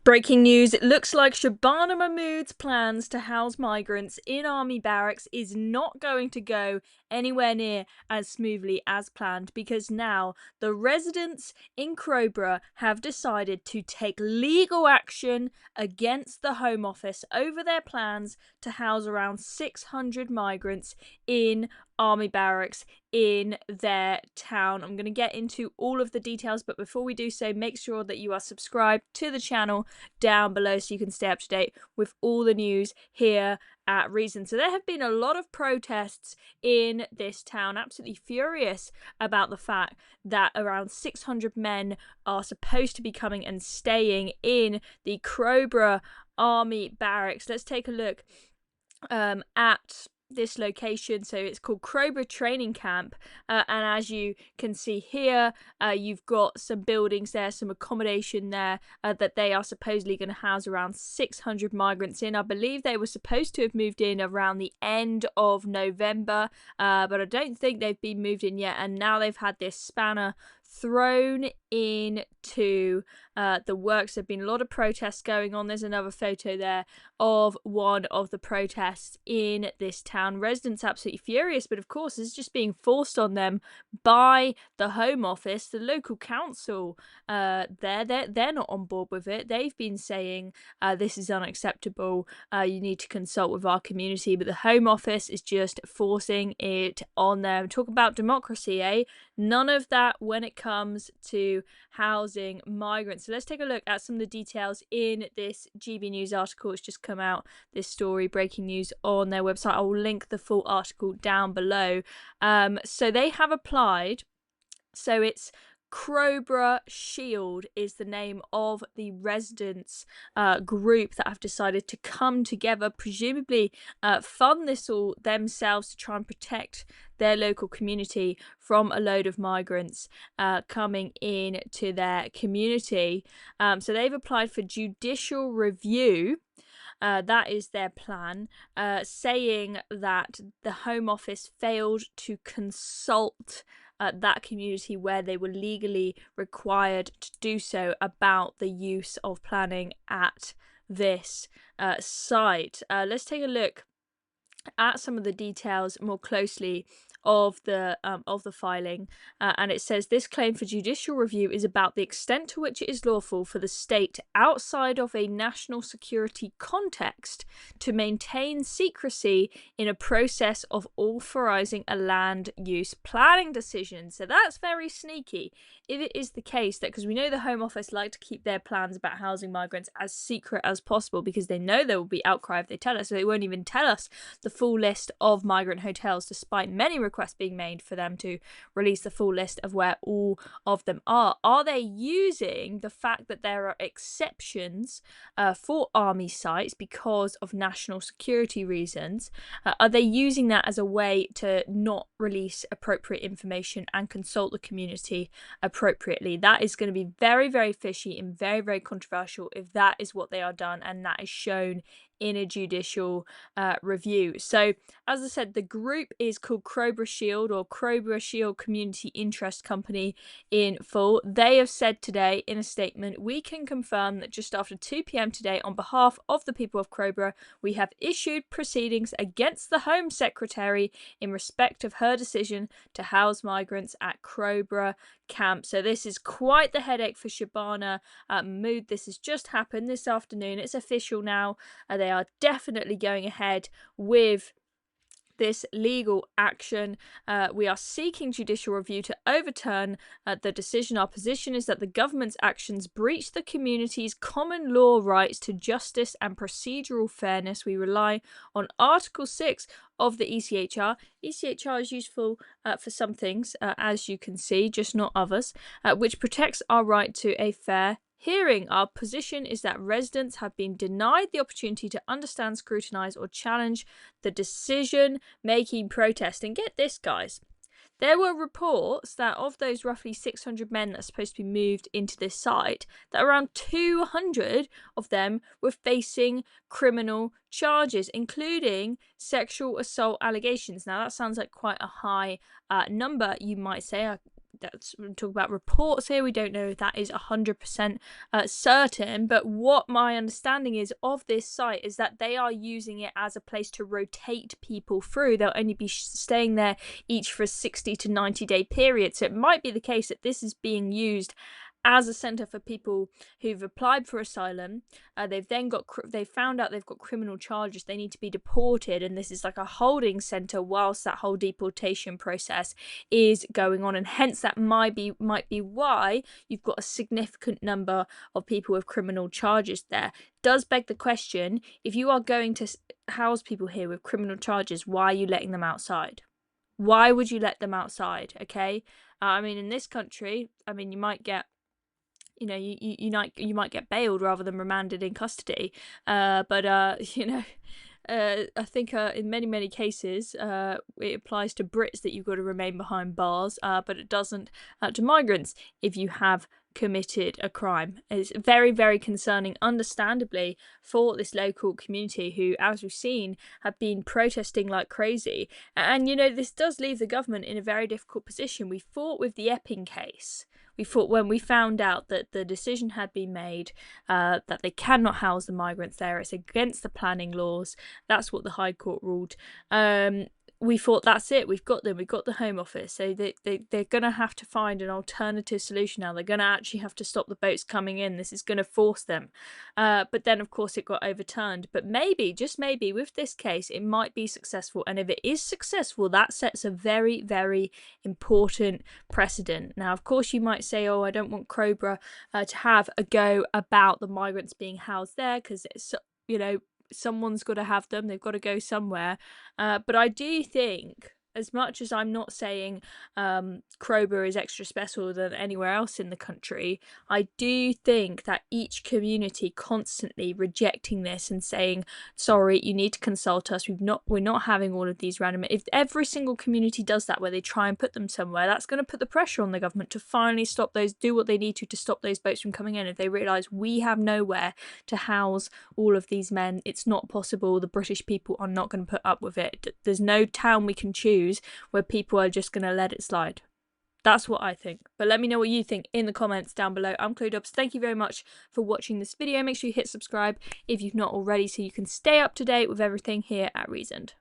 Breaking news, it looks like Shabana Mahmood's plans to house migrants in army barracks is not going to go anywhere near as smoothly as planned, because now the residents in Crowborough have decided to take legal action against the Home Office over their plans to house around 600 migrants in army barracks in their town. I'm going to get into all of the details, but before we do so, make sure that you are subscribed to the channel down below so you can stay up to date with all the news here at Reason. So there have been a lot of protests in this town, absolutely furious about the fact that around 600 men are supposed to be coming and staying in the Crowborough Army Barracks. Let's take a look at this location. So it's called Crowborough Training Camp, and as you can see here, you've got some buildings there, some accommodation there, that they are supposedly going to house around 600 migrants in. I believe they were supposed to have moved in around the end of November, but I don't think they've been moved in yet, and now they've had this spanner thrown into the works. There've been a lot of protests going on. There's another photo there of one of the protests in this town. Residents absolutely furious, but of course it's just being forced on them by the Home Office. The local council they're not on board with it. They've been saying this is unacceptable, you need to consult with our community, but the Home Office is just forcing it on them. Talk about democracy, eh? None of that when it comes to housing migrants. So let's take a look at some of the details in this GB News article. It's just come out, this story, breaking news on their website. I will link the full article down below. So they have applied. So it's Crowborough Shield is the name of the residents group that have decided to come together, presumably fund this all themselves to try and protect their local community from a load of migrants coming in to their community. So they've applied for judicial review. That is their plan, saying that the Home Office failed to consult that community where they were legally required to do so about the use of planning at this site. Let's take a look at some of the details more closely of the filing, and it says this claim for judicial review is about the extent to which it is lawful for the state outside of a national security context to maintain secrecy in a process of authorizing a land use planning decision. So that's very sneaky if it is the case that, because we know the Home Office like to keep their plans about housing migrants as secret as possible because they know there will be outcry if they tell us, so they won't even tell us the full list of migrant hotels, despite many requests being made for them to release the full list of where all of them are. Are they using the fact that there are exceptions for army sites because of national security reasons? Are they using that as a way to not release appropriate information and consult the community appropriately? That is going to be very, very fishy and very, very controversial if that is what they are done and that is shown in a judicial review. So as I said, the group is called Crowborough Shield, or Crowborough Shield Community Interest Company in full. They have said today in a statement, we can confirm that just after 2 p.m. today, on behalf of the people of Crowborough, we have issued proceedings against the Home Secretary in respect of her decision to house migrants at Crowborough Camp. So this is quite the headache for Shabana Mahmood. This has just happened this afternoon. It's official now. They are definitely going ahead with this legal action. We are seeking judicial review to overturn the decision. Our position is that the government's actions breach the community's common law rights to justice and procedural fairness. We rely on Article 6 of the ECHR. ECHR is useful for some things, as you can see, just not others, which protects our right to a fair hearing. Our position is that residents have been denied the opportunity to understand, scrutinise or challenge the decision-making protest. And get this, guys. There were reports that of those roughly 600 men that are supposed to be moved into this site, that around 200 of them were facing criminal charges, including sexual assault allegations. Now, that sounds like quite a high number, you might say. we talk about reports here. We don't know if that is 100% certain, but what my understanding is of this site is that they are using it as a place to rotate people through. They'll only be staying there each for a 60 to 90-day period. So it might be the case that this is being used as a centre for people who've applied for asylum. They've found out they've got criminal charges, they need to be deported, and this is like a holding centre whilst that whole deportation process is going on, and hence that might be why you've got a significant number of people with criminal charges there. Does beg the question, if you are going to house people here with criminal charges, why are you letting them outside? Why would you let them outside? Okay, I mean, in this country, I mean, you might get, you know, you might get bailed rather than remanded in custody. But you know, I think in many cases it applies to Brits that you've got to remain behind bars, but it doesn't to migrants if you have committed a crime. It's very concerning, understandably, for this local community who, as we've seen, have been protesting like crazy. And you know, this does leave the government in a very difficult position. We fought with the Epping case. We thought when we found out that the decision had been made that they cannot house the migrants there, it's against the planning laws. That's what the High Court ruled. We thought, that's it, we've got them, we've got the Home Office. So they're going to have to find an alternative solution now. They're going to actually have to stop the boats coming in. This is going to force them. But then, of course, it got overturned. But maybe, just maybe, with this case, it might be successful. And if it is successful, that sets a very important precedent. Now, of course, you might say, oh, I don't want Crowborough to have a go about the migrants being housed there because it's, you know, someone's got to have them, they've got to go somewhere. But I do think, as much as I'm not saying Crowborough is extra special than anywhere else in the country, I do think that each community constantly rejecting this and saying, sorry, you need to consult us, we're not having all of these random, if every single community does that, where they try and put them somewhere, that's going to put the pressure on the government to finally stop those, do what they need to stop those boats from coming in. If they realise we have nowhere to house all of these men, it's not possible, the British people are not going to put up with it. There's no town we can choose where people are just going to let it slide. That's what I think. But let me know what you think in the comments down below. I'm Chloe Dobbs. Thank you very much for watching this video. Make sure you hit subscribe if you've not already so you can stay up to date with everything here at Reasoned.